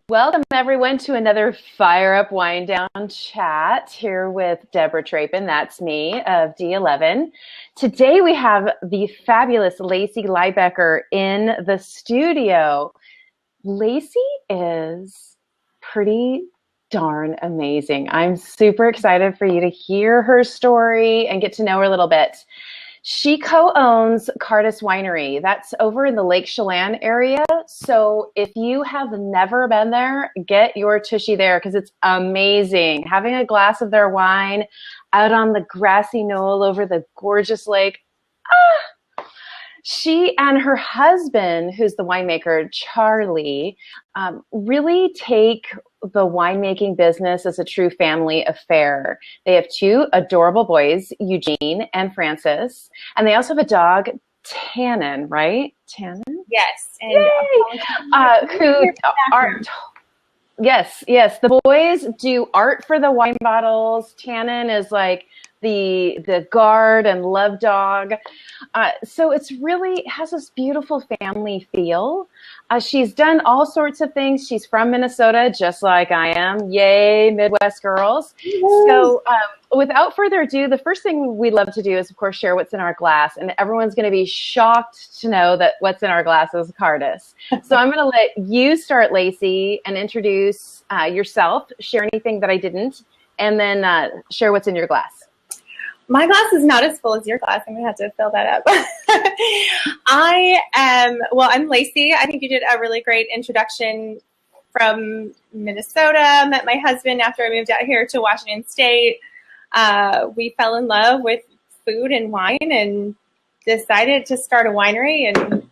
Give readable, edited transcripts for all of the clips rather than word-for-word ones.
Welcome everyone to another Fire Up Wine Down chat here with Debra Trapin, that's me, of D11. Today we have the fabulous Lacey Lybecker in the studio. Lacey is pretty darn amazing. I'm super excited for you to hear her story and get to know her a little bit. She co-owns Cairdeas Winery. That's over in the Lake Chelan area. So if you have never been there, get your tushy there because it's amazing. Having a glass of their wine out on the grassy knoll over the gorgeous lake. She and her husband, who's the winemaker, Charlie, really take the winemaking business as a true family affair. They have two adorable boys, Eugene and Francis, and they also have a dog, Tannen, right? Tannen? Yes. And Yes. The boys do art for the wine bottles. Tannen is like the guard and love dog. So it's really has this beautiful family feel. She's done all sorts of things. She's from Minnesota, just like I am. Yay, Midwest girls. Mm-hmm. So without further ado, the first thing we love to do is, of course, share what's in our glass. And everyone's going to be shocked to know that what's in our glass is Cairdeas. So I'm going to let you start, Lacey, and introduce yourself, share anything that I didn't, and then share what's in your glass. My glass is not as full as your glass. I'm going to have to fill that up. I'm Lacey. I think you did a really great introduction from Minnesota. Met my husband after I moved out here to Washington State. We fell in love with food and wine and decided to start a winery. And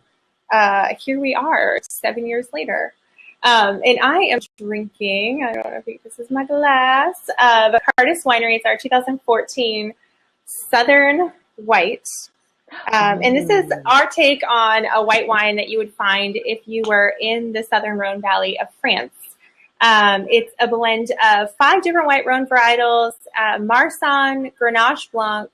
here we are 7 years later. And I am drinking, I don't know if this is my glass, but Cairdeas Winery. It's our 2014 Southern White. And this is our take on a white wine that you would find if you were in the Southern Rhone Valley of France. It's a blend of 5 different white Rhone varietals, Marsanne, Grenache Blanc,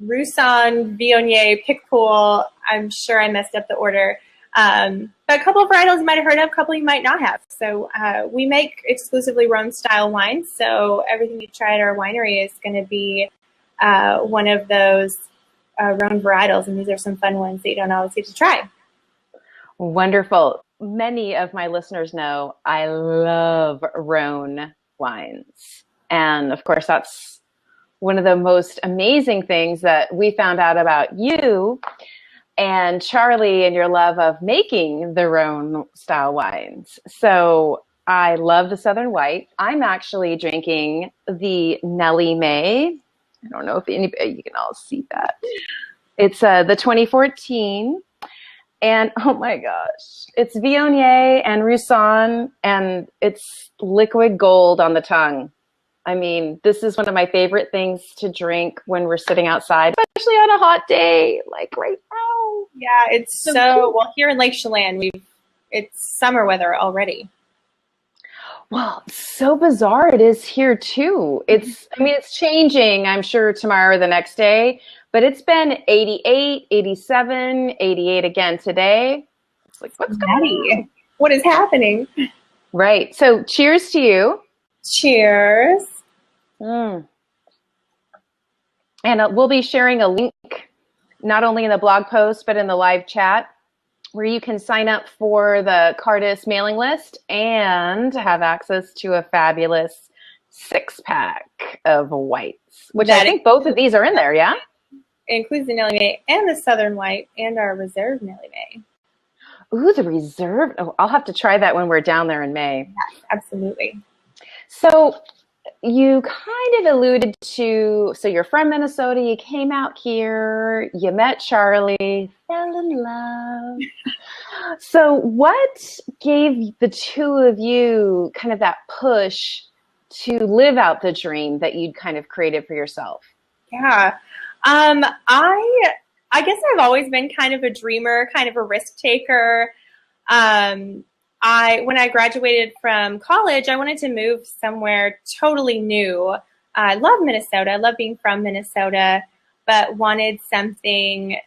Roussanne, Viognier, Picpoul. I'm sure I messed up the order. But a couple of varietals you might have heard of, a couple you might not have. So we make exclusively Rhone-style wines, so everything you try at our winery is going to be one of those Rhone varietals, and these are some fun ones that you don't always get to try. Wonderful. Many of my listeners know I love Rhone wines. And of course, that's one of the most amazing things that we found out about you and Charlie and your love of making the Rhone style wines. So I love the Southern White. I'm actually drinking the Nellie May. I don't know if anybody, you can all see that. It's the 2014. And oh my gosh, it's Viognier and Roussanne, and it's liquid gold on the tongue. I mean, this is one of my favorite things to drink when we're sitting outside, especially on a hot day, like right now. Yeah, it's so well, here in Lake Chelan, it's summer weather already. Well, so bizarre it is here too. It's changing, I'm sure, tomorrow or the next day, but it's been 88, 87, 88 again today. It's like, what's going on? What is happening? Right. So cheers to you. Cheers. And we'll be sharing a link, not only in the blog post, but in the live chat, where you can sign up for the Cairdeas mailing list and have access to a fabulous 6-pack of whites, which I think both of these are in there, yeah? It includes the Nellie May and the Southern White and our Reserve Nellie May. Ooh, the Reserve. Oh, I'll have to try that when we're down there in May. Yes, absolutely. So you kind of alluded to, so you're from Minnesota, you came out here, you met Charlie, fell in love. So what gave the two of you kind of that push to live out the dream that you'd kind of created for yourself? Yeah. I guess I've always been kind of a dreamer, kind of a risk taker. When I graduated from college, I wanted to move somewhere totally new. I love Minnesota. I love being from Minnesota. but wanted something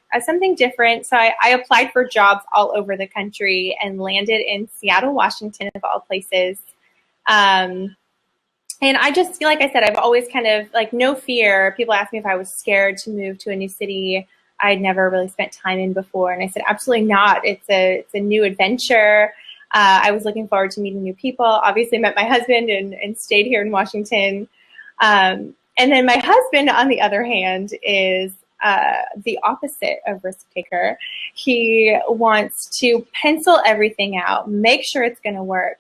different. So I applied for jobs all over the country and landed in Seattle, Washington, of all places. And I just, like I said, I've always kind of like no fear. People ask me if I was scared to move to a new city I'd never really spent time in before. And I said, absolutely not. It's a new adventure. I was looking forward to meeting new people. Obviously met my husband and stayed here in Washington. And then my husband, on the other hand, is the opposite of risk taker. He wants to pencil everything out, make sure it's going to work.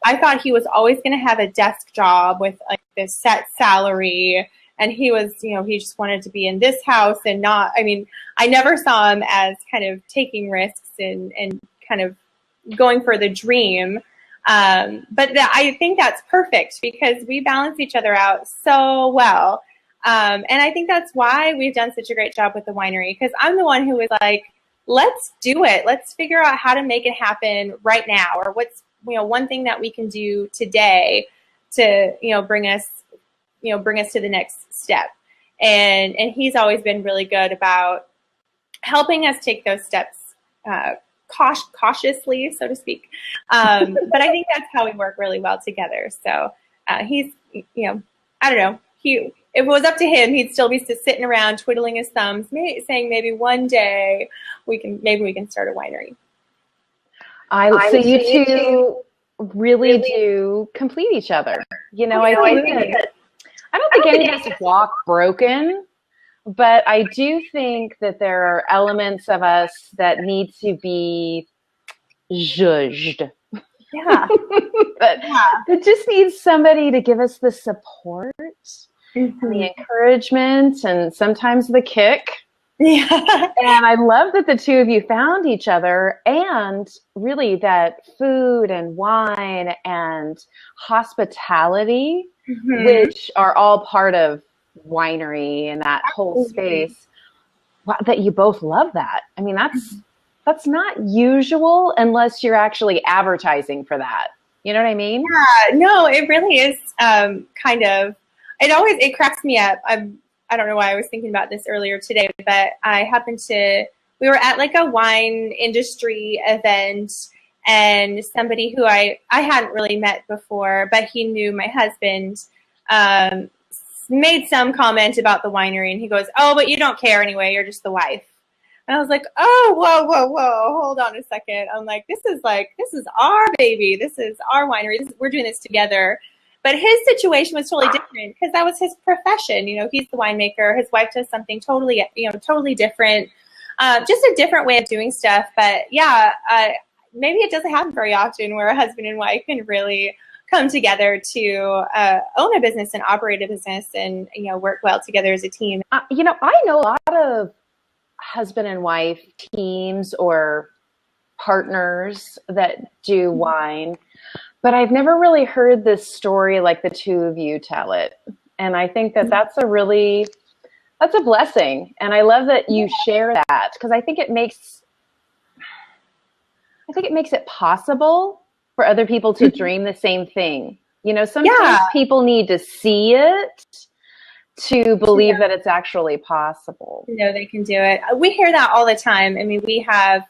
I thought he was always going to have a desk job with like this set salary. And he was, he just wanted to be in this house and not, I never saw him as kind of taking risks and kind of going for the dream. But I think that's perfect because we balance each other out so well. And I think that's why we've done such a great job with the winery, because I'm the one who was like, let's do it. Let's figure out how to make it happen right now, or what's, one thing that we can do today to, bring us to the next step. And he's always been really good about helping us take those steps cautiously, so to speak. But I think that's how we work really well together. So he's, I don't know, if it was up to him, he'd still be sitting around twiddling his thumbs, saying maybe one day we can start a winery. So you two really do complete each other. I don't think any of us walk broken, but I do think that there are elements of us that need to be zhuzhed. Yeah. It just needs somebody to give us the support, and the encouragement, and sometimes the kick. Yeah. And I love that the two of you found each other, and really that food and wine and hospitality, which are all part of winery and that whole space, that you both love that. That's not usual unless you're actually advertising for that. You know what I mean? Yeah, no, it really is it cracks me up. I don't know why I was thinking about this earlier today, but we were at like a wine industry event, and somebody who I hadn't really met before, but he knew my husband, made some comment about the winery, and he goes, "Oh, but you don't care anyway. You're just the wife." And I was like, "Oh, whoa, hold on a second." I'm like, this is our baby. This is our winery. We're doing this together. But his situation was totally different because that was his profession. He's the winemaker. His wife does something totally different, just a different way of doing stuff. But yeah, maybe it doesn't happen very often where a husband and wife can really come together to own a business and operate a business and, work well together as a team. I know a lot of husband and wife teams or partners that do wine, but I've never really heard this story like the two of you tell it. And I think that that's a blessing. And I love that you share that, because I think it makes it possible for other people to dream the same thing. Sometimes people need to see it to believe that it's actually possible. They can do it. We hear that all the time. We have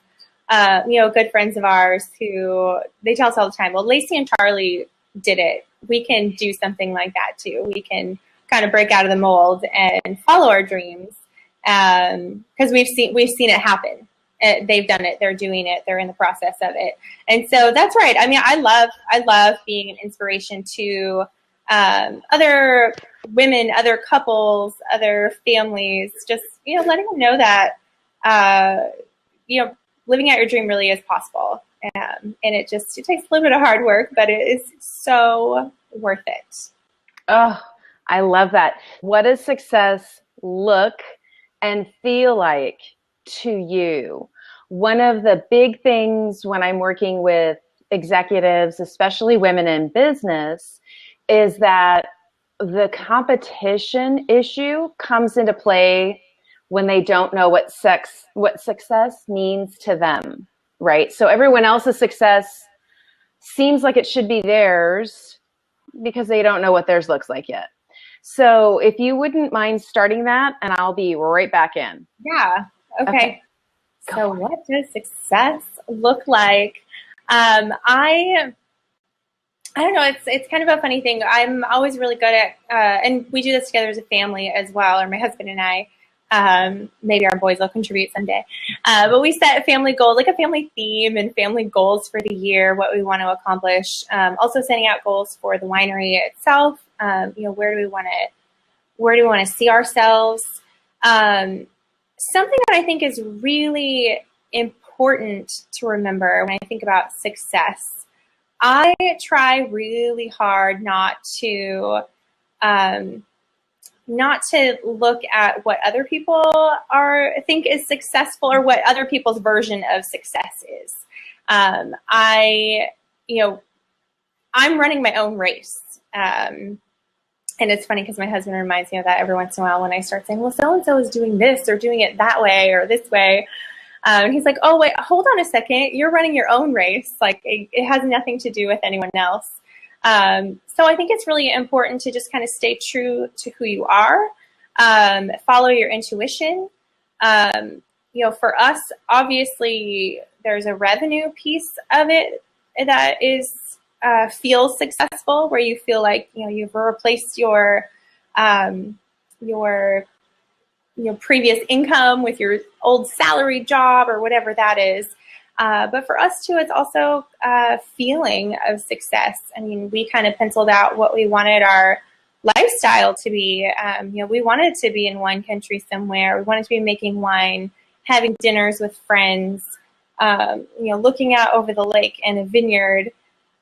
good friends of ours who they tell us all the time, well, Lacey and Charlie did it. We can do something like that too. We can kind of break out of the mold and follow our dreams. Because we've seen it happen. They've done it. They're doing it. They're in the process of it. And so that's right. I love being an inspiration to other women, other couples, other families, just, letting them know that, living out your dream really is possible. And it takes a little bit of hard work, but it is so worth it. Oh, I love that. What does success look and feel like to you? One of the big things when I'm working with executives, especially women in business, is that the competition issue comes into play when they don't know what success means to them, right? So everyone else's success seems like it should be theirs because they don't know what theirs looks like yet. So if you wouldn't mind starting that, and I'll be right back in. Yeah. Okay. So what does success look like? I don't know. It's kind of a funny thing. I'm always really good at, and we do this together as a family as well, or my husband and I. Maybe our boys will contribute someday. But we set a family goal, like a family theme and family goals for the year, what we want to accomplish. Also setting out goals for the winery itself. Where do we want to see ourselves? Something that I think is really important to remember when I think about success. I try really hard not to look at what other people think is successful or what other people's version of success is. I'm running my own race. And it's funny because my husband reminds me of that every once in a while when I start saying, well, so-and-so is doing this or doing it that way or this way. And he's like, oh, wait, hold on a second. You're running your own race. Like it has nothing to do with anyone else. So I think it's really important to just kind of stay true to who you are, follow your intuition. For us, obviously, there's a revenue piece of it that feels successful, where you feel like you've replaced your previous income with your old salary job or whatever that is. But for us too, it's also a feeling of success. I mean, we kind of penciled out what we wanted our lifestyle to be. We wanted to be in wine country somewhere. We wanted to be making wine, having dinners with friends, looking out over the lake and a vineyard.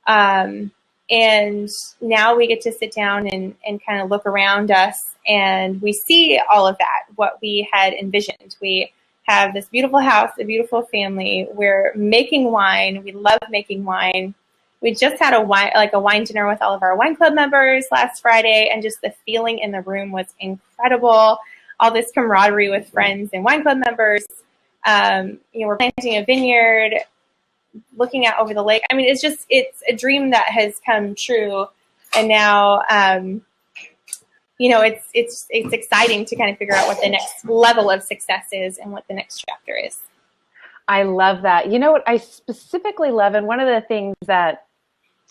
And now we get to sit down and kind of look around us, and we see all of that, what we had envisioned. We have this beautiful house, a beautiful family. We're making wine. We love making wine. We just had a wine dinner with all of our wine club members last Friday, and just the feeling in the room was incredible. All this camaraderie with friends and wine club members. We're planting a vineyard, looking out over the lake. I mean, it's a dream that has come true. And now, it's exciting to kind of figure out what the next level of success is and what the next chapter is. I love that. You know what I specifically love, and one of the things that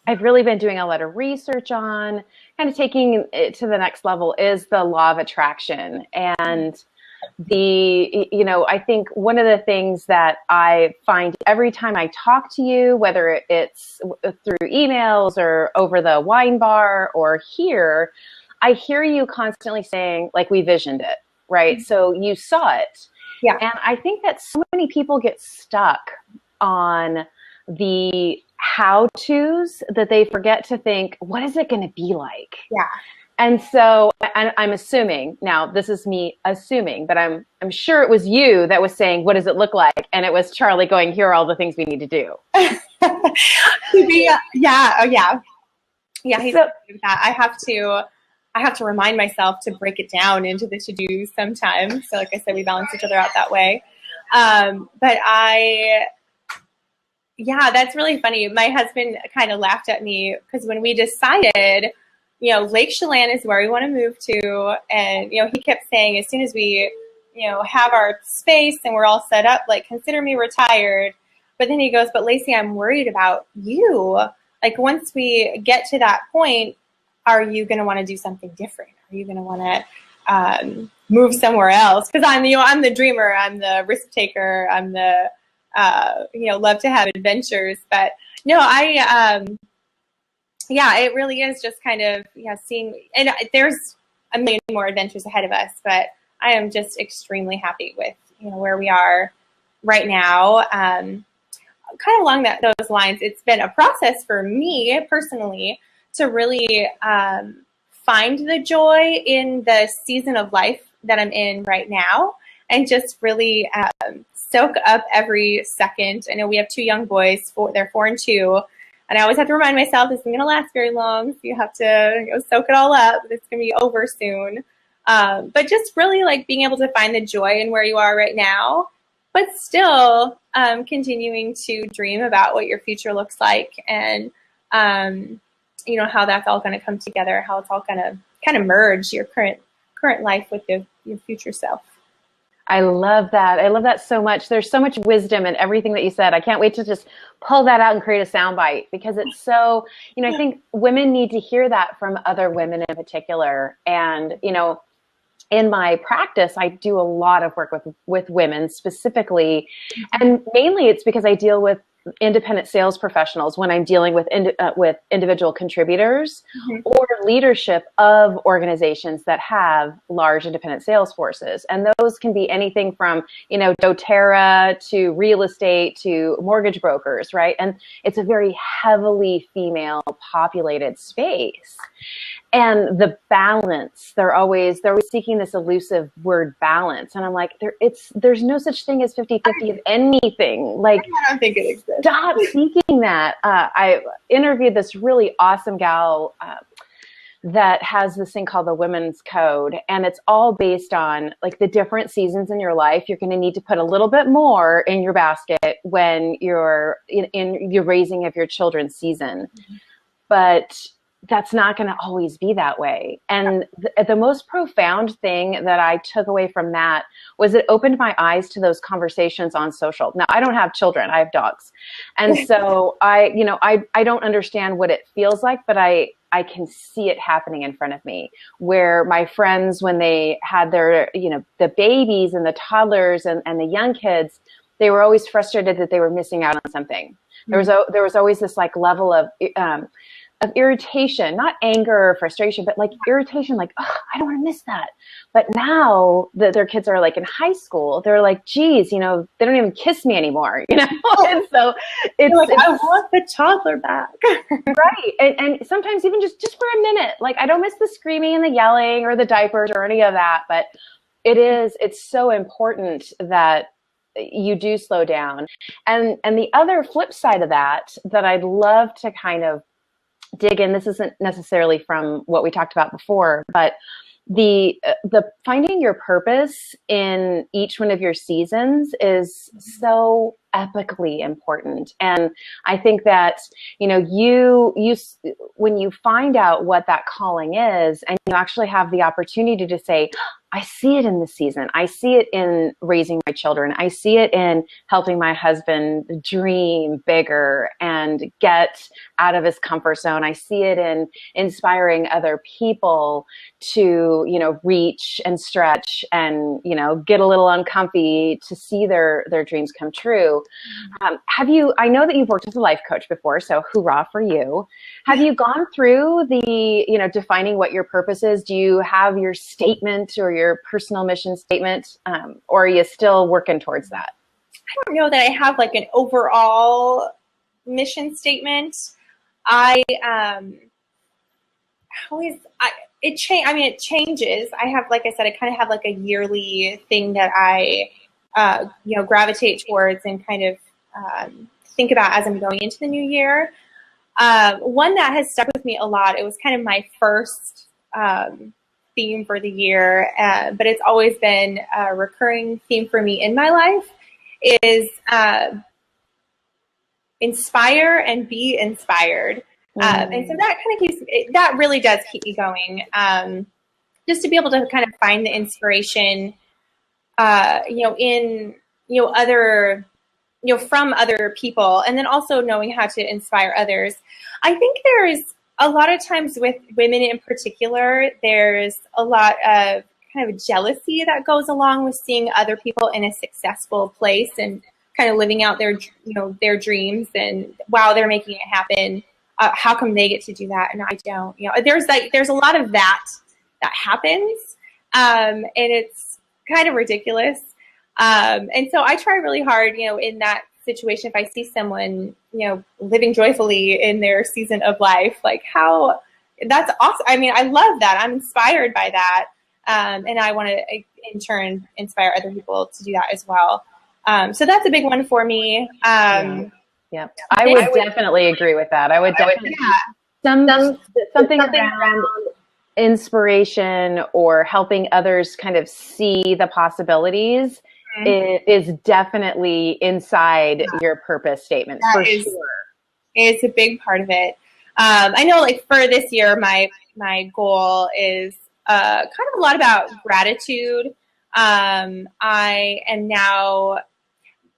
I've really been doing a lot of research on, kind of taking it to the next level, is the law of attraction. And I think one of the things that I find every time I talk to you, whether it's through emails or over the wine bar or here, I hear you constantly saying, like, we visioned it, right? Mm-hmm. So you saw it. Yeah. And I think that so many people get stuck on the how-tos that they forget to think, what is it going to be like? Yeah. And so I'm assuming, now this is me assuming, but I'm sure it was you that was saying, what does it look like? And it was Charlie going, here are all the things we need to do. Yeah. Oh, yeah. Yeah. He's so, that. I have to remind myself to break it down into the to-dos sometimes. So like I said, we balance each other out that way. That's really funny. My husband kind of laughed at me because when we decided, Lake Chelan is where we want to move to. And, he kept saying, as soon as we, have our space and we're all set up, like, consider me retired. But then he goes, but Lacey, I'm worried about you. Like, once we get to that point, are you going to want to do something different? Are you going to want to move somewhere else? Because I'm the dreamer. I'm the risk taker. I'm the, love to have adventures. But no, it really is just kind of, seeing, and there's a million more adventures ahead of us, but I am just extremely happy with, where we are right now. Kind of along those lines, it's been a process for me personally to really find the joy in the season of life that I'm in right now, and just really soak up every second. I know we have two young boys, they're 4 and 2, and I always have to remind myself this isn't going to last very long, so you have to soak it all up. It's going to be over soon. But just really like being able to find the joy in where you are right now, but still continuing to dream about what your future looks like, and how that's all going to come together, how it's all going to kind of merge your current life with your future self. I love that. I love that so much. There's so much wisdom in everything that you said. I can't wait to just pull that out and create a soundbite, because it's so, I think women need to hear that from other women in particular. And, in my practice, I do a lot of work with women specifically, and mainly it's because I deal with independent sales professionals when I'm dealing with individual contributors or leadership of organizations that have large independent sales forces. And those can be anything from, doTERRA to real estate to mortgage brokers, right? And it's a very heavily female populated space. And the balance, they're always seeking this elusive word balance. And I'm like, there's no such thing as 50-50 of anything. Like, I don't think it exists. Stop seeking that. I interviewed this really awesome gal that has this thing called the Women's Code. And it's all based on like the different seasons in your life. You're going to need to put a little bit more in your basket when you're in your raising of your children's season. But that's not going to always be that way. And the most profound thing that I took away from that was it opened my eyes to those conversations on social. Now, I don't have children, I have dogs. And so I don't understand what it feels like, but I can see it happening in front of me, where my friends, when they had their, the babies and the toddlers and the young kids, they were always frustrated that they were missing out on something. There was always this like level of irritation, not anger or frustration, but like irritation, like, oh, I don't want to miss that. But now that their kids are like in high school, they're like, geez, they don't even kiss me anymore, And so it's like, I want the toddler back. Right. And sometimes even just for a minute, like I don't miss the screaming and the yelling or the diapers or any of that, but it's so important that you do slow down. And the other flip side of that I'd love to kind of dig in, this isn't necessarily from what we talked about before, but the finding your purpose in each one of your seasons is so epically important. And I think that, you when you find out what that calling is, and you actually have the opportunity to say, I see it in this season. I see it in raising my children. I see it in helping my husband dream bigger and get out of his comfort zone. I see it in inspiring other people to, reach and stretch and, get a little uncomfy to see their dreams come true. I know that you've worked as a life coach before, so hoorah for you. Have you gone through the, defining what your purpose is? Do you have your statement or your personal mission statement, or are you still working towards that? I don't know that I have like an overall mission statement. It changes. I have, like I said, I kind of have like a yearly thing that I, gravitate towards and kind of think about as I'm going into the new year. One that has stuck with me a lot, it was kind of my first theme for the year, but it's always been a recurring theme for me in my life, is inspire and be inspired. And so that kind of that really does keep me going. Just to be able to kind of find the inspiration, in, other, from other people, and then also knowing how to inspire others. I think there's a lot of times with women in particular, there's a lot of kind of jealousy that goes along with seeing other people in a successful place and kind of living out their, their dreams, and wow, they're making it happen. How come they get to do that and I don't? There's a lot of that happens, and it's kind of ridiculous. And so I try really hard, in that situation, if I see someone, living joyfully in their season of life, like that's awesome. I mean, I love that. I'm inspired by that. And I want to, in turn, inspire other people to do that as well. So that's a big one for me. Yeah, I would definitely agree with that. I would definitely something around inspiration or helping others kind of see the possibilities is definitely inside your purpose statement, for sure. It's a big part of it. I know, like, for this year, my my goal is kind of a lot about gratitude. I am now,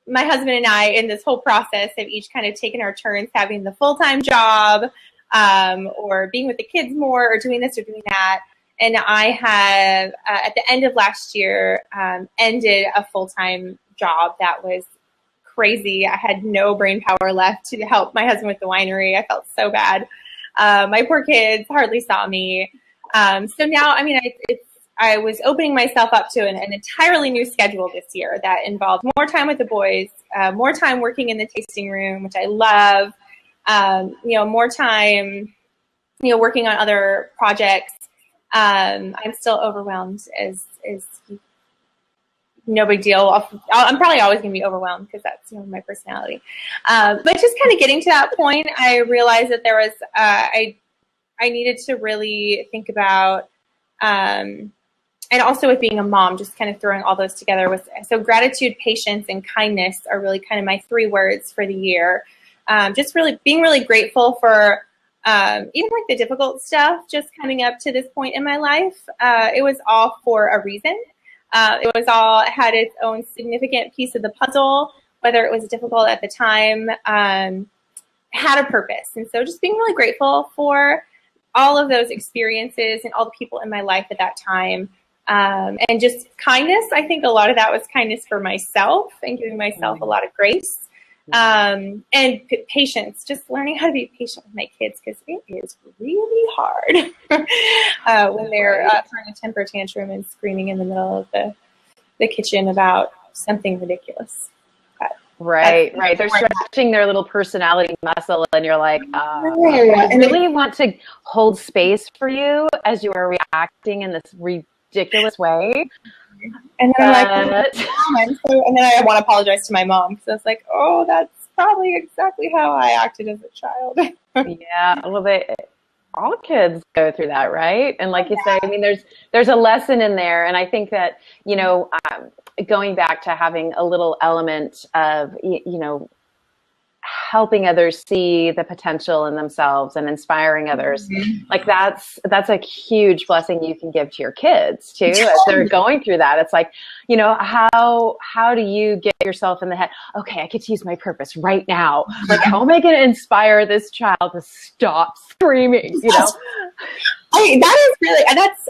my husband and I, in this whole process, have each kind of taken our turns having the full-time job, or being with the kids more, or doing this or doing that. And I have, at the end of last year, ended a full-time job that was crazy. I had no brain power left to help my husband with the winery. I felt so bad. My poor kids hardly saw me. So now, I mean, I was opening myself up to an entirely new schedule this year that involved more time with the boys, more time working in the tasting room, which I love, more time, working on other projects. I'm still overwhelmed as no big deal. I'm probably always going to be overwhelmed because that's my personality. But just kind of getting to that point, I realized that there was I needed to really think about, and also with being a mom, just kind of throwing all those together was, so gratitude, patience, and kindness are really kind of my 3 words for the year. Just really being really grateful for even like the difficult stuff just coming up to this point in my life. It was all for a reason. It was all had its own significant piece of the puzzle, whether it was difficult at the time, had a purpose. And so just being really grateful for all of those experiences and all the people in my life at that time. And just kindness. I think a lot of that was kindness for myself and giving myself a lot of grace. And patience, just learning how to be patient with my kids, because it is really hard when they're throwing a temper tantrum and screaming in the middle of the kitchen about something ridiculous. Right. They're stretching their little personality muscle, and you're like, I really want to hold space for you as you are reacting in this ridiculous way. And then I'm like, and then I want to apologize to my mom, because I was like, oh, that's probably exactly how I acted as a child. Yeah, well, all kids go through that, right? And like you say, I mean, there's a lesson in there, and I think that going back to having a little element of helping others see the potential in themselves and inspiring others, like that's a huge blessing you can give to your kids too as they're going through that. It's like, how do you get yourself in the head, okay, I get to use my purpose right now, like how am I going to inspire this child to stop screaming? That's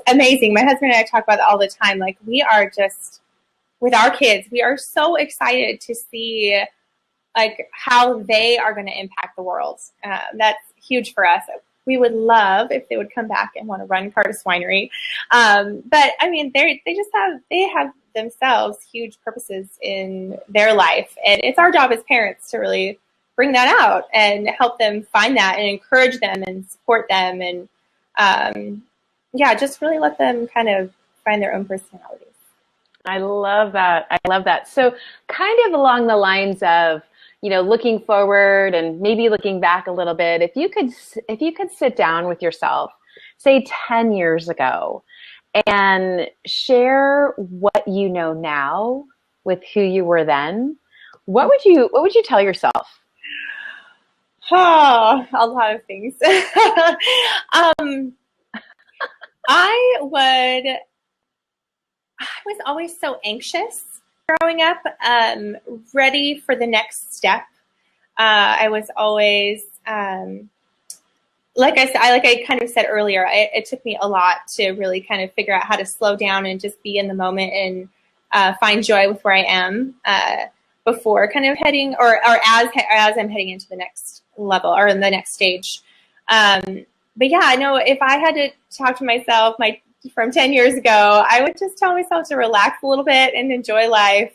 amazing. My husband and I talk about that all the time. Like, we are just, with our kids, we are so excited to see like how they are going to impact the world. That's huge for us. We would love if they would come back and want to run Cairdeas Winery. But I mean, they have themselves huge purposes in their life. And it's our job as parents to really bring that out and help them find that and encourage them and support them. And just really let them kind of find their own personalities. I love that. So kind of along the lines of, looking forward and maybe looking back a little bit, if you could sit down with yourself, say 10 years ago, and share what you know now with who you were then, what would you tell yourself? Oh, a lot of things. I was always so anxious growing up, ready for the next step. I was always, like I kind of said earlier, it took me a lot to really kind of figure out how to slow down and just be in the moment and find joy with where I am before kind of heading, or as I'm heading into the next level or in the next stage. But yeah, I know if I had to talk to myself, from 10 years ago, I would just tell myself to relax a little bit and enjoy life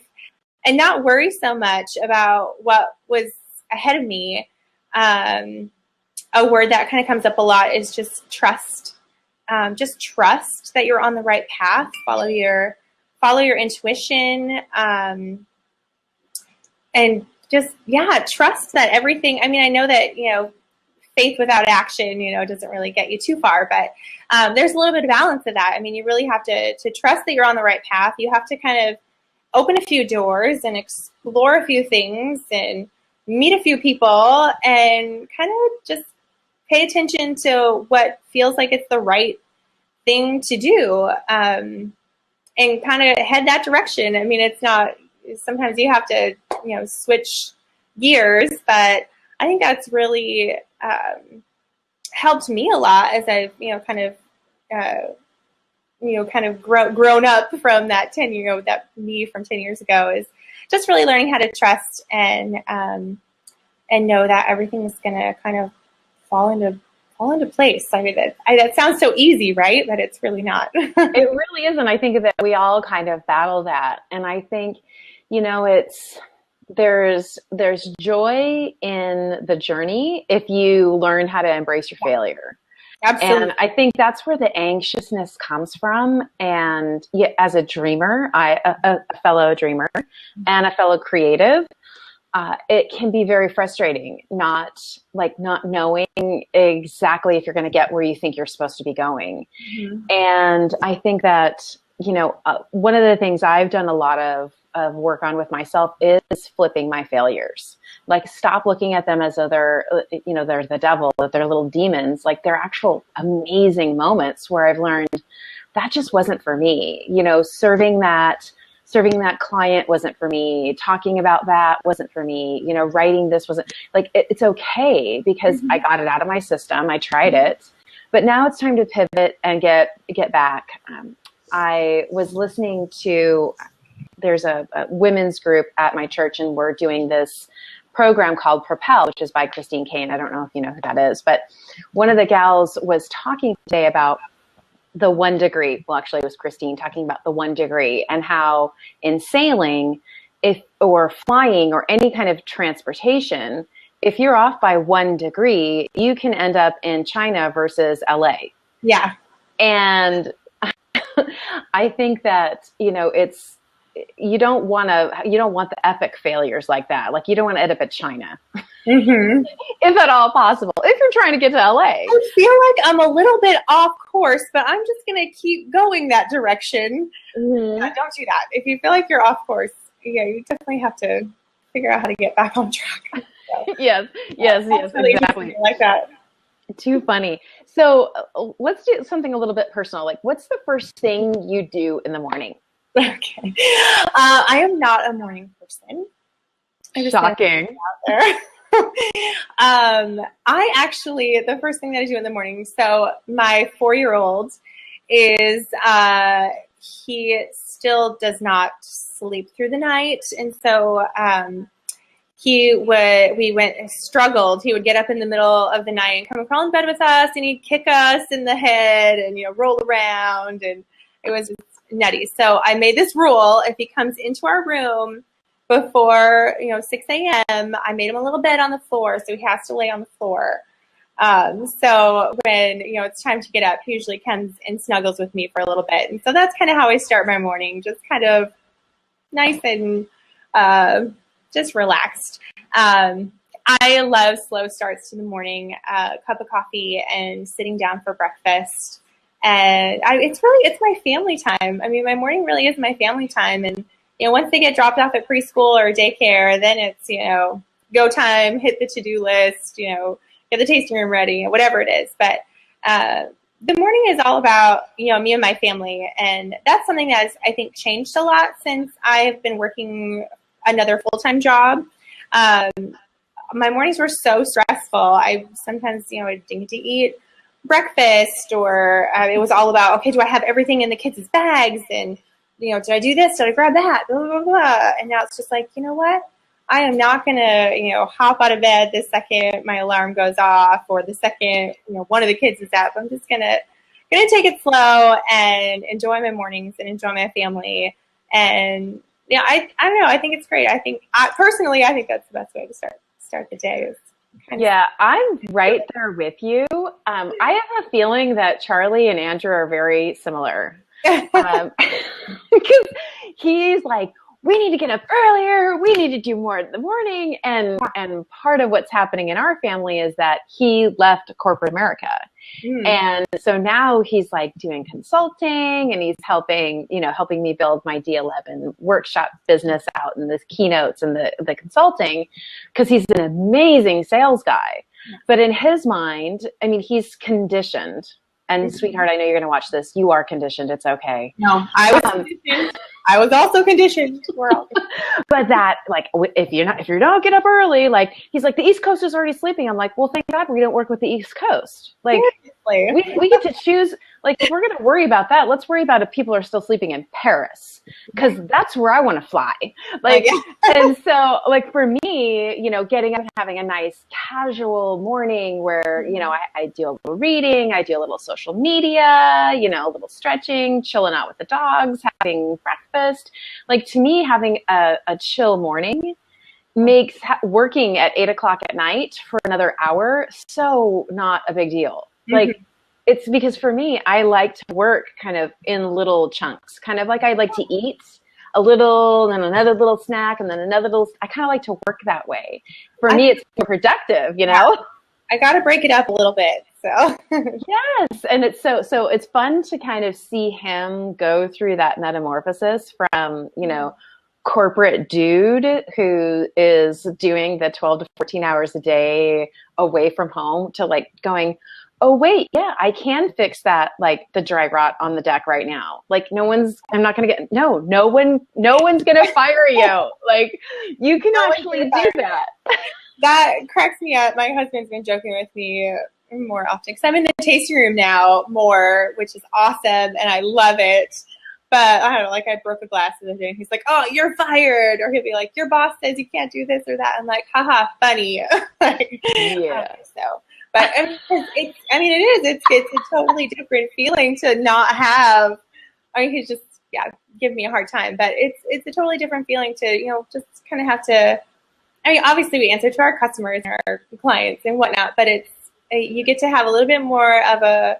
and not worry so much about what was ahead of me. A word that kind of comes up a lot is just trust. Just trust that you're on the right path. Follow your intuition, and just, trust that everything, I mean, I know that, faith without action, doesn't really get you too far, but there's a little bit of balance of that. I mean, you really have to trust that you're on the right path. You have to kind of open a few doors and explore a few things and meet a few people and kind of just pay attention to what feels like it's the right thing to do, and kind of head that direction. I mean, it's not, sometimes you have to, switch gears, but I think that's really helped me a lot as I've, kind of grown up from that 10-year, that me from 10 years ago, is just really learning how to trust and know that everything is going to kind of fall into place. I mean, that sounds so easy, right? But it's really not. It really isn't. I think that we all kind of battle that. And I think, there's joy in the journey if you learn how to embrace your failure. Absolutely. And I think that's where the anxiousness comes from. And as a dreamer, a fellow dreamer and a fellow creative, it can be very frustrating, not knowing exactly if you're going to get where you think you're supposed to be going. Mm-hmm. And I think that, one of the things I've done a lot of work on with myself is flipping my failures. Like, stop looking at them as though they're the devil, that they're little demons. Like, they're actual amazing moments where I've learned that just wasn't for me. Serving that client wasn't for me. Talking about that wasn't for me. Writing this wasn't, it's okay because mm-hmm. I got it out of my system. I tried it, but now it's time to pivot and get back. I was listening to, there's a women's group at my church, and we're doing this program called Propel, which is by Christine Kane. I don't know if you know who that is, but one of the gals was talking today about the 1 degree. Well, actually, it was Christine talking about the 1 degree and how in sailing, or flying or any kind of transportation, if you're off by 1 degree, you can end up in China versus LA. Yeah. And I think that, you don't want the epic failures like that. Like, you don't want to end up at China, mm-hmm. if at all possible, if you're trying to get to LA. I feel like I'm a little bit off course, but I'm just going to keep going that direction. Mm-hmm. Don't do that. If you feel like you're off course, you definitely have to figure out how to get back on track. So, yes, exactly. Like that. Too funny. So let's do something a little bit personal. Like, what's the first thing you do in the morning? Okay. I am not a morning person. Shocking. I actually, the first thing that I do in the morning, so my 4-year-old is, he still does not sleep through the night. And so, struggled. He would get up in the middle of the night and come and crawl in bed with us, and he'd kick us in the head and, roll around, and it was nutty. So I made this rule: if he comes into our room before 6 a.m., I made him a little bed on the floor, so he has to lay on the floor. So when it's time to get up, he usually comes and snuggles with me for a little bit, and so that's kind of how I start my morning, just kind of nice and just relaxed. I love slow starts to the morning, a cup of coffee and sitting down for breakfast. And it's my family time. I mean, my morning really is my family time. And, once they get dropped off at preschool or daycare, then it's, go time, hit the to-do list, get the tasting room ready, whatever it is. But the morning is all about, me and my family. And that's something that has, I think, changed a lot since I've been working another full-time job. My mornings were so stressful. I sometimes, I didn't get to eat breakfast, or it was all about, okay, do I have everything in the kids' bags? And, did I do this? Did I grab that? Blah, blah, blah. And now it's just like, you know what? I am not going to, hop out of bed the second my alarm goes off, or the second, one of the kids is up. I'm just going to take it slow and enjoy my mornings and enjoy my family. And I don't know. I think it's great. Personally, I think that's the best way to start the day. Yeah, I'm right there with you. I have a feeling that Charlie and Andrew are very similar. Because he's like, we need to get up earlier. We need to do more in the morning. And part of what's happening in our family is that he left corporate America. Mm. And so now he's like doing consulting, and he's helping me build my D11 workshop business out, and the keynotes and the consulting, because he's an amazing sales guy. But in his mind, I mean, he's conditioned. And sweetheart, I know you're going to watch this. You are conditioned. It's okay. No, I was conditioned. I was also conditioned. We're all but that, like, if you don't get up early, like, he's like, the East Coast is already sleeping. I'm like, well, thank God we don't work with the East Coast. Like, we get to choose. Like, if we're going to worry about that, let's worry about if people are still sleeping in Paris, because that's where I want to fly. Like, and so, like, for me, you know, getting up and having a nice casual morning where, you know, I do a little reading, I do a little social media, you know, a little stretching, chilling out with the dogs, having breakfast. Like, to me, having a chill morning makes working at 8 o'clock at night for another hour so not a big deal. Like, it's because for me, I like to work kind of in little chunks, kind of like I like to eat a little, and then another little snack, and then another little. I kind of like to work that way. For me, it's more productive, you know. I got to break it up a little bit. So yes, and it's so it's fun to kind of see him go through that metamorphosis from, you know, corporate dude who is doing the 12 to 14 hours a day away from home to like going, oh wait, yeah, I can fix that, like the dry rot on the deck right now. Like no one's gonna fire you. Like you can actually do that. That cracks me up. My husband's been joking with me more often because I'm in the tasting room now more, which is awesome, and I love it. But I don't know, like I broke a glass the other day, and he's like, "Oh, you're fired," or he'll be like, "Your boss says you can't do this or that." I'm like, "Haha, funny." Like, yeah. So, but I mean, it's a totally different feeling to not have. I mean, he's just give me a hard time, but it's a totally different feeling to, you know, just kind of have to. I mean, obviously we answer to our customers and our clients and whatnot, but you get to have a little bit more of a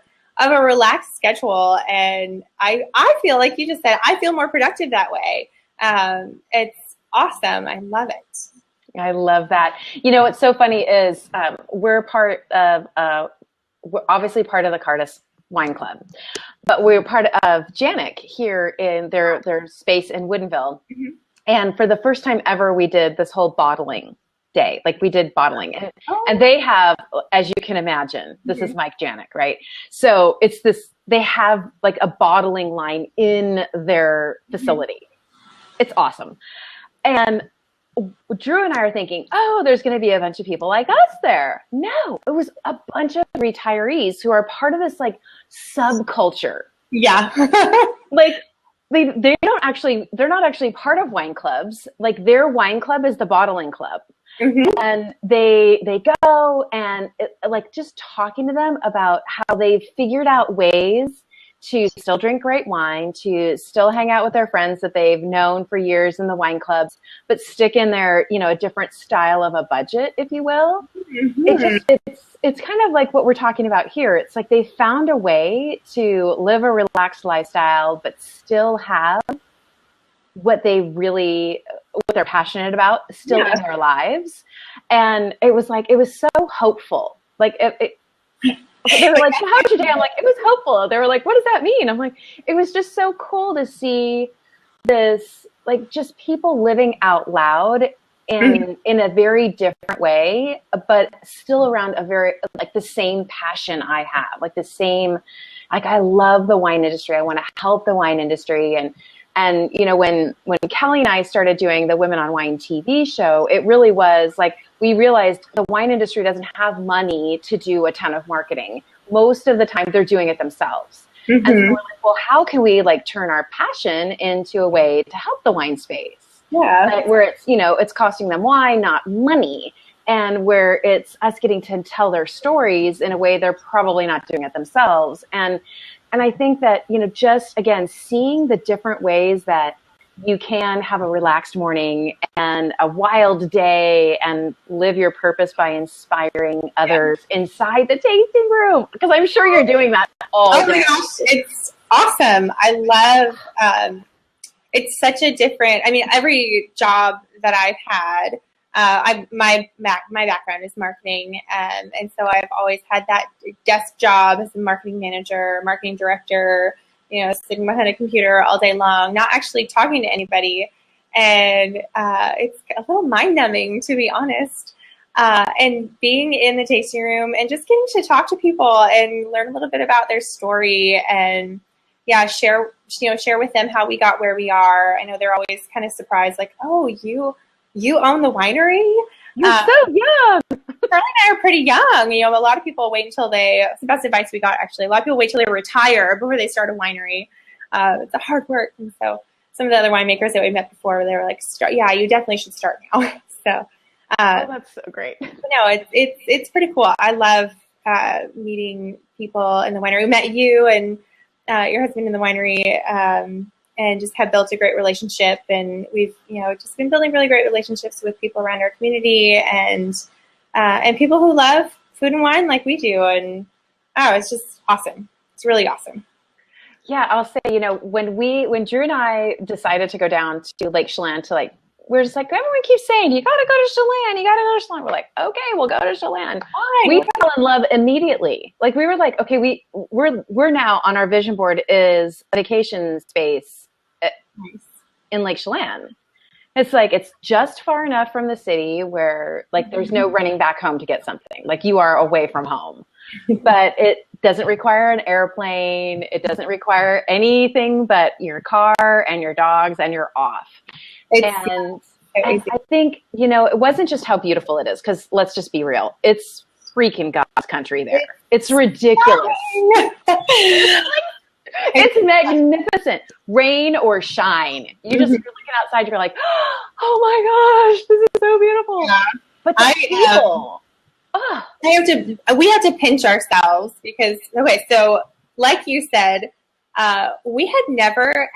relaxed schedule, and I feel like you just said, I feel more productive that way. It's awesome. I love it. I love that. You know, what's so funny is we're obviously part of the Cairdeas Wine Club, but we're part of Janik here in their space in Woodinville. Mm-hmm. And for the first time ever, we did this whole bottling day. Like we did bottling. And they have, as you can imagine, this is Mike Janik, right? So it's this, they have like a bottling line in their facility. It's awesome. And Drew and I are thinking, oh, there's going to be a bunch of people like us there. No, it was a bunch of retirees who are part of this like subculture. Yeah. Like, they're not actually part of wine clubs. Like their wine club is the bottling club. Mm-hmm. And they go and like just talking to them about how they've figured out ways to still drink great wine, to still hang out with their friends that they've known for years in the wine clubs, but stick in their, you know, a different style of a budget, if you will. Mm-hmm. It's kind of like what we're talking about here. It's like they found a way to live a relaxed lifestyle, but still have what they're passionate about still in their lives. And it was so hopeful. Like they were like, so how's your day? I'm like, it was hopeful. They were like, what does that mean? I'm like, it was just so cool to see this, like just people living out loud in a very different way, but still around a very, like the same passion I have, like the same, like I love the wine industry. I want to help the wine industry. And you know, when Kelly and I started doing the Women on Wine TV show, it really was like, we realized the wine industry doesn't have money to do a ton of marketing. Most of the time they're doing it themselves. Mm-hmm. And so we're like, well, how can we like turn our passion into a way to help the wine space? Yeah. Where it's, you know, it's costing them wine, not money. And where it's us getting to tell their stories in a way they're probably not doing it themselves. And I think that, you know, just again, seeing the different ways that you can have a relaxed morning and a wild day and live your purpose by inspiring others inside the tasting room. Because I'm sure you're doing that all day. Oh my gosh, it's awesome. I love, it's such a different, I mean, every job that I've had, my background is marketing, and so I've always had that desk job as a marketing manager, marketing director, you know, sitting behind a computer all day long, not actually talking to anybody, and it's a little mind-numbing, to be honest. And being in the tasting room and just getting to talk to people and learn a little bit about their story and share with them how we got where we are. I know they're always kind of surprised, like, oh, you own the winery? You're so young. Charlie and I are pretty young. You know, a lot of people wait until that's the best advice we got, actually. A lot of people wait till they retire before they start a winery. It's a hard work. And so some of the other winemakers that we met before, they were like, you definitely should start now. So, that's so great. No, it's pretty cool. I love meeting people in the winery. We met you and your husband in the winery, and just have built a great relationship. And we've, just been building really great relationships with people around our community and people who love food and wine like we do. And it's just awesome. It's really awesome. Yeah, I'll say, when Drew and I decided to go down to Lake Chelan we're just like, everyone keeps saying, you got to go to Chelan, you got to go to Chelan. We're like, okay, we'll go to Chelan. We fell in love immediately. Like, we were like, okay, we're now on our vision board is a vacation space in Lake Chelan. It's like, it's just far enough from the city where there's no running back home to get something. Like, you are away from home, but it doesn't require an airplane. It doesn't require anything but your car and your dogs, and you're off. And I think, it wasn't just how beautiful it is, because let's just be real. It's freaking God's country there. It's ridiculous. It's magnificent. Rain or shine. You're looking outside, you're like, oh my gosh, this is so beautiful. Yeah. But the people. We have to pinch ourselves because, okay, so like you said, we had never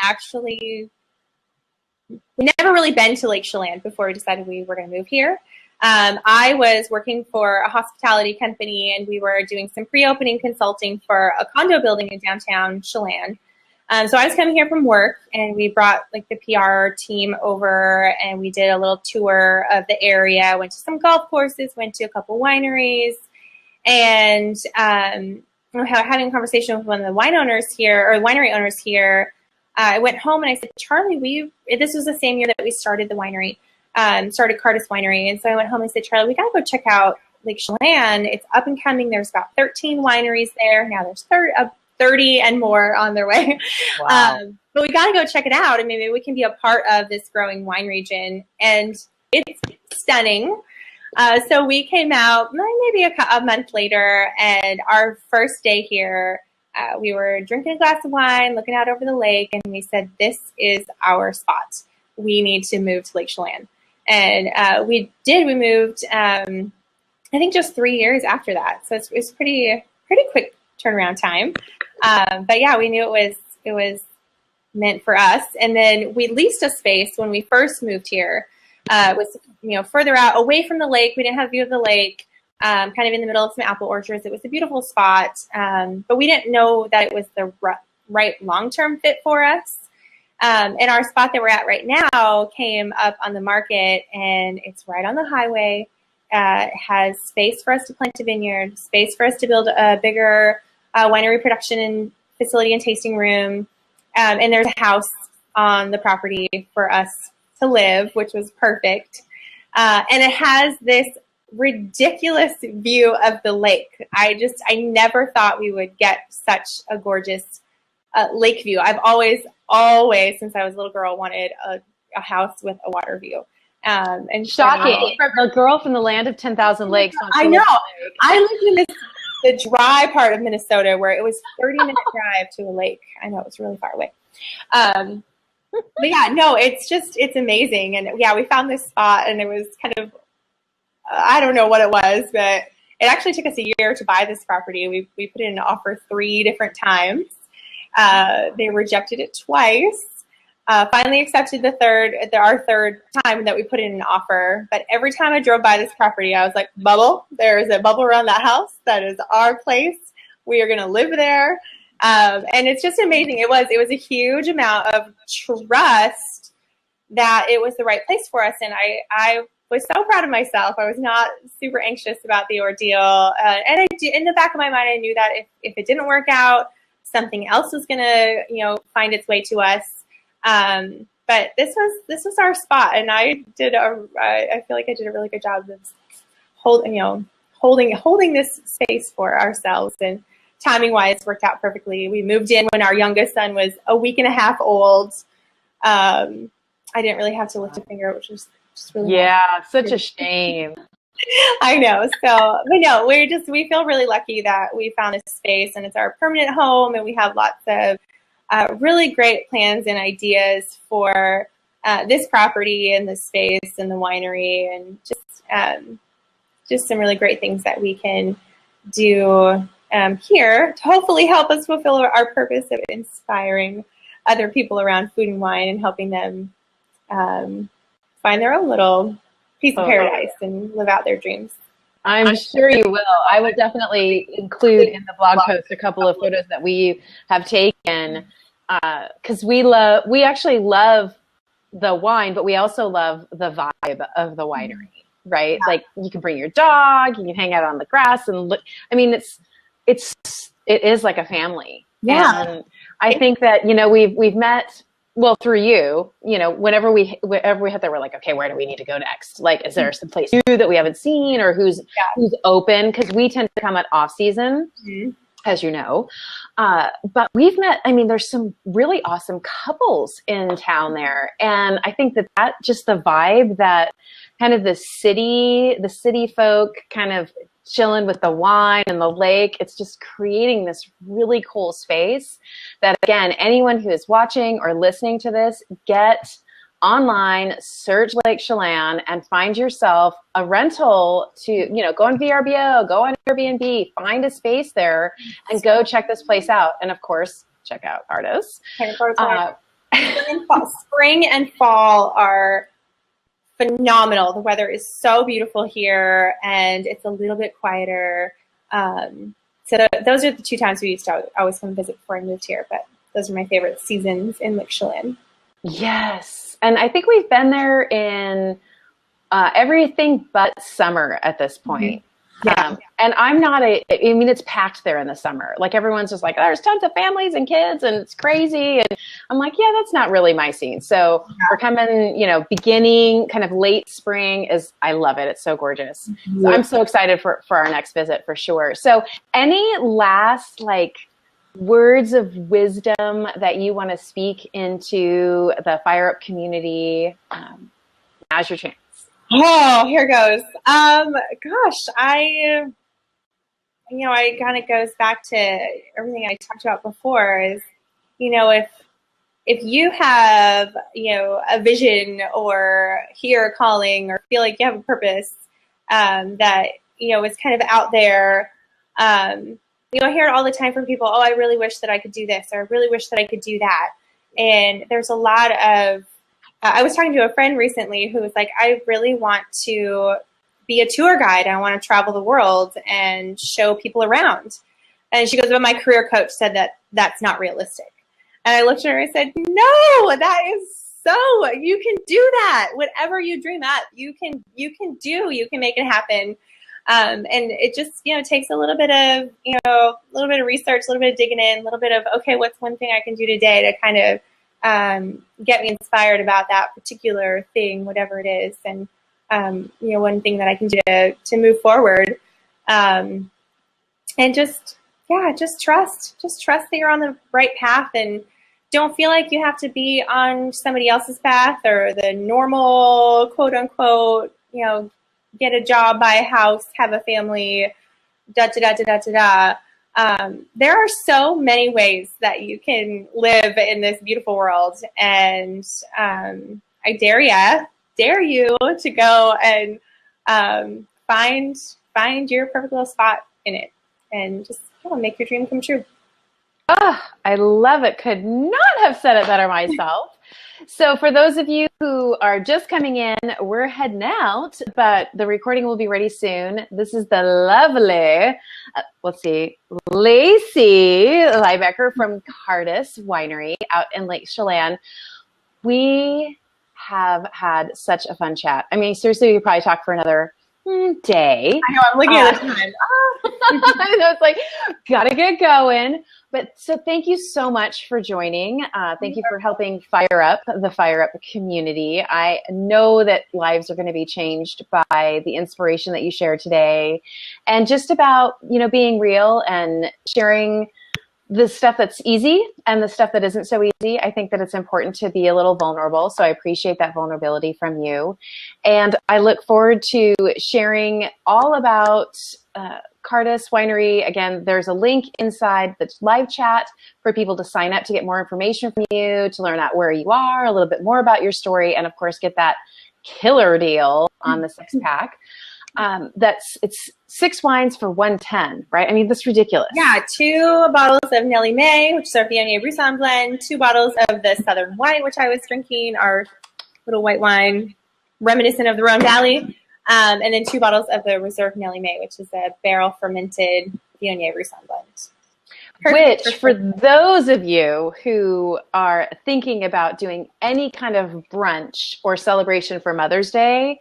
really been to Lake Chelan before we decided we were going to move here. I was working for a hospitality company, and we were doing some pre-opening consulting for a condo building in downtown Chelan. So I was coming here from work, and we brought the PR team over, and we did a little tour of the area, went to some golf courses, went to a couple wineries, and having a conversation with one of the winery owners here. I went home and I said, Charlie, this was the same year that we started the winery, started Cairdeas Winery. And so I went home and said, Charlie, we got to go check out Lake Chelan. It's up and coming. There's about 13 wineries there. Now there's 30 and more on their way. Wow. But we got to go check it out, and maybe we can be a part of this growing wine region. And it's stunning. So we came out maybe a month later, and our first day here, we were drinking a glass of wine, looking out over the lake, and we said, this is our spot. We need to move to Lake Chelan. And we did. We moved, I think, just 3 years after that. So it's pretty quick turnaround time. But yeah, we knew it was meant for us. And then we leased a space when we first moved here. It was further out, away from the lake. We didn't have a view of the lake. Kind of in the middle of some apple orchards. It was a beautiful spot, but we didn't know that it was the right long-term fit for us. And our spot that we're at right now came up on the market, and it's right on the highway. It has space for us to plant a vineyard, space for us to build a bigger winery production and facility and tasting room. And there's a house on the property for us to live, which was perfect. And it has this ridiculous view of the lake. I never thought we would get such a gorgeous lake view. I've always, since I was a little girl, wanted a house with a water view. And shocking. The girl from the land of 10,000 lakes. I know. I lived in the dry part of Minnesota where it was 30-minute drive to a lake. I know, it was really far away. But yeah, no, it's amazing. And yeah, we found this spot, and it was kind of, I don't know what it was, but it actually took us a year to buy this property. We put in an offer 3 different times. They rejected it twice. Finally accepted our third time that we put in an offer. But every time I drove by this property, I was like, bubble, there is a bubble around that house. That is our place. We are going to live there. And it's just amazing. It was a huge amount of trust that it was the right place for us. And I was so proud of myself. I was not super anxious about the ordeal. And in the back of my mind, I knew that if it didn't work out, something else was going to, find its way to us. But this was our spot, and I feel like I did a really good job of holding this space for ourselves. And timing wise worked out perfectly. We moved in when our youngest son was a week and a half old. I didn't really have to lift a finger, which was just really nice. Such a shame. I know. So, but no, we feel really lucky that we found this space and it's our permanent home, and we have lots of really great plans and ideas for this property and the space and the winery, and just some really great things that we can do here to hopefully help us fulfill our purpose of inspiring other people around food and wine and helping them find their own little piece of paradise and live out their dreams. I'm sure you will. I will definitely include in the blog post a couple of photos that we have taken, because we actually love the wine, but we also love the vibe of the winery, right? Yeah. Like, you can bring your dog, you can hang out on the grass and look. I mean, it is like a family. Yeah. And I think that, we've met, well, through you, whenever we hit there, we're like, okay, where do we need to go next? Like, is there some place new that we haven't seen, or who's open? Because we tend to come at off season, as you know. But we've met, there's some really awesome couples in town there. And I think that just the vibe, that kind of the city folk kind of chilling with the wine and the lake, it's just creating this really cool space that, again, anyone who is watching or listening to this, get online, search Lake Chelan, and find yourself a rental to, go on VRBO, go on Airbnb, find a space there, and go check this place out. And of course, check out Cairdeas. Spring and fall are phenomenal. The weather is so beautiful here, and it's a little bit quieter. So those are the two times we used to always come visit before I moved here, but those are my favorite seasons in Lake Chelan. Yes. And I think we've been there in everything but summer at this point. Yeah. And I'm not it's packed there in the summer. Like, everyone's just like, there's tons of families and kids and it's crazy. And I'm like, yeah, that's not really my scene. So we're coming, beginning kind of late spring I love it. It's so gorgeous. So I'm so excited for our next visit for sure. So any last words of wisdom that you want to speak into the Fire Up community? Now's your chance. Oh, here goes. It kind of goes back to everything I talked about before is, if you have, a vision or hear a calling or feel like you have a purpose, that, is kind of out there, I hear it all the time from people, oh, I really wish that I could do this, or I really wish that I could do that. And there's a lot of, I was talking to a friend recently who was like, I really want to be a tour guide. I want to travel the world and show people around. And she goes, but my career coach said that that's not realistic. And I looked at her and I said, no, that is so, you can do that. Whatever you dream up, you can make it happen. And it just, takes a little bit of, research, a little bit of digging in, a little bit of, okay, what's one thing I can do today to kind of get me inspired about that particular thing, whatever it is. And, one thing that I can do to move forward. And just trust that you're on the right path, and don't feel like you have to be on somebody else's path or the normal, quote unquote, get a job, buy a house, have a family, There are so many ways that you can live in this beautiful world, and I dare you to go and find your perfect little spot in it, and just make your dream come true. Oh, I love it. Could not have said it better myself. So for those of you who are just coming in, we're heading out, but the recording will be ready soon. This is the lovely, Lacey Lybecker from Cairdeas Winery out in Lake Chelan. We have had such a fun chat. Seriously, we could probably talk for another day. I know, I'm looking at the time. I know, it's like, gotta get going. But so thank you so much for joining. Thank you for helping fire up the Fire Up community. I know that lives are going to be changed by the inspiration that you shared today, and just about, being real and sharing the stuff that's easy and the stuff that isn't so easy. I think that it's important to be a little vulnerable. So I appreciate that vulnerability from you. And I look forward to sharing all about Cairdeas Winery. Again, there's a link inside the live chat for people to sign up to get more information from you, to learn out where you are, a little bit more about your story, and of course get that killer deal on the 6-pack. It's 6 wines for $110, right? I mean, that's ridiculous. Yeah, 2 bottles of Nellie May, which is our Viognier Roussanne blend, 2 bottles of the Southern White, which I was drinking, our little white wine reminiscent of the Rhone Valley, and then 2 bottles of the Reserve Nellie May, which is a barrel fermented Viognier Roussanne blend. Which, for those of you who are thinking about doing any kind of brunch or celebration for Mother's Day,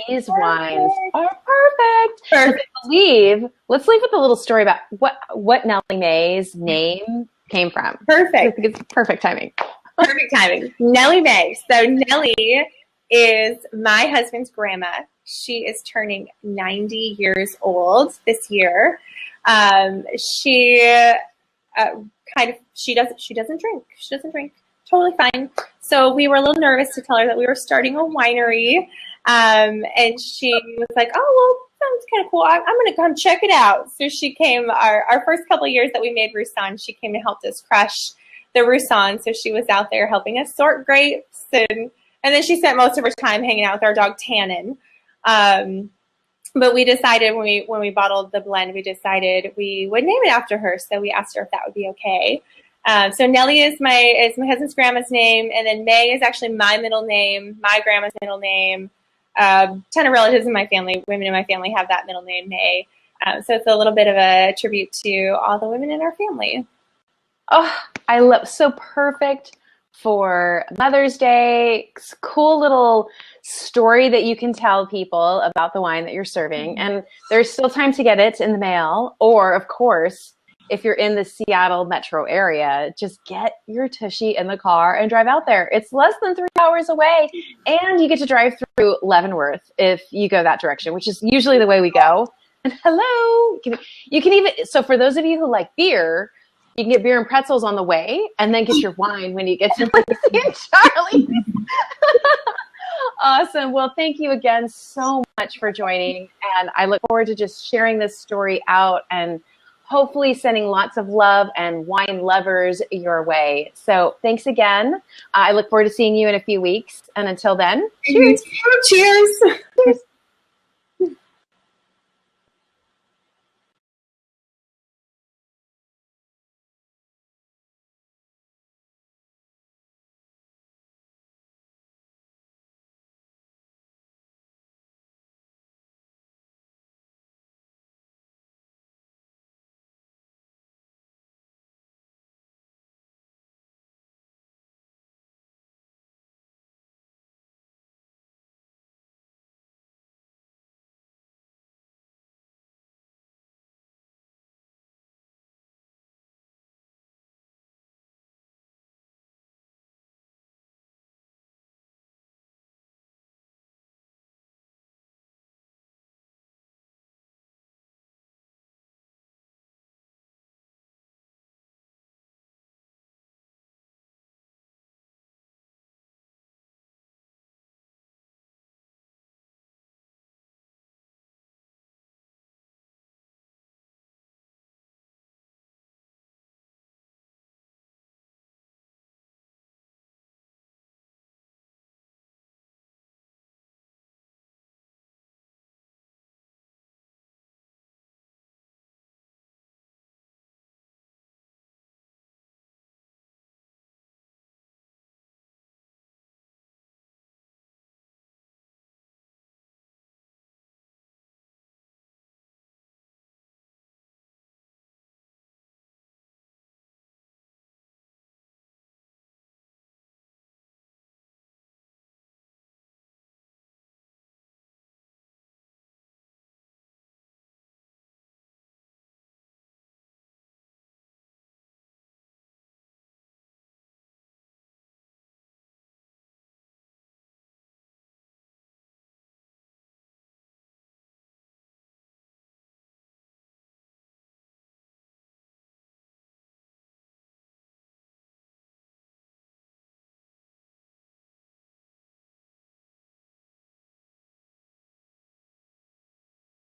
these wines are perfect. Let's leave with a little story about what Nellie May's name came from. Perfect. It's perfect timing. Perfect timing. Nellie May. So Nellie is my husband's grandma. She is turning 90 years old this year. She doesn't drink. She doesn't drink. Totally fine. So we were a little nervous to tell her that we were starting a winery. And she was like, oh, well, sounds kind of cool. I'm going to come check it out. So she came, our first couple of years that we made Roussanne, she came to help us crush the Roussanne. So she was out there helping us sort grapes. And then she spent most of her time hanging out with our dog, Tannen. But we decided when we bottled the blend, we decided we would name it after her. So we asked her if that would be okay. So Nellie is my husband's grandma's name, and then May is actually my middle name, my grandma's middle name. Ton of relatives in my family, women in my family have that middle name, May. So it's a little bit of a tribute to all the women in our family. Oh, I love, so perfect for Mother's Day. Cool little story that you can tell people about the wine that you're serving. And there's still time to get it in the mail. Or, of course, if you're in the Seattle metro area, just get your tushy in the car and drive out there. It's less than 3 hours away. And you get to drive through Leavenworth if you go that direction, which is usually the way we go. And hello, you can even, so for those of you who like beer, you can get beer and pretzels on the way, and then get your wine when you get to Lacey and Charlie. Awesome. Well, thank you again so much for joining, and I look forward to just sharing this story out and hopefully sending lots of love and wine lovers your way. So thanks again. I look forward to seeing you in a few weeks, and until then, cheers. Cheers. Cheers.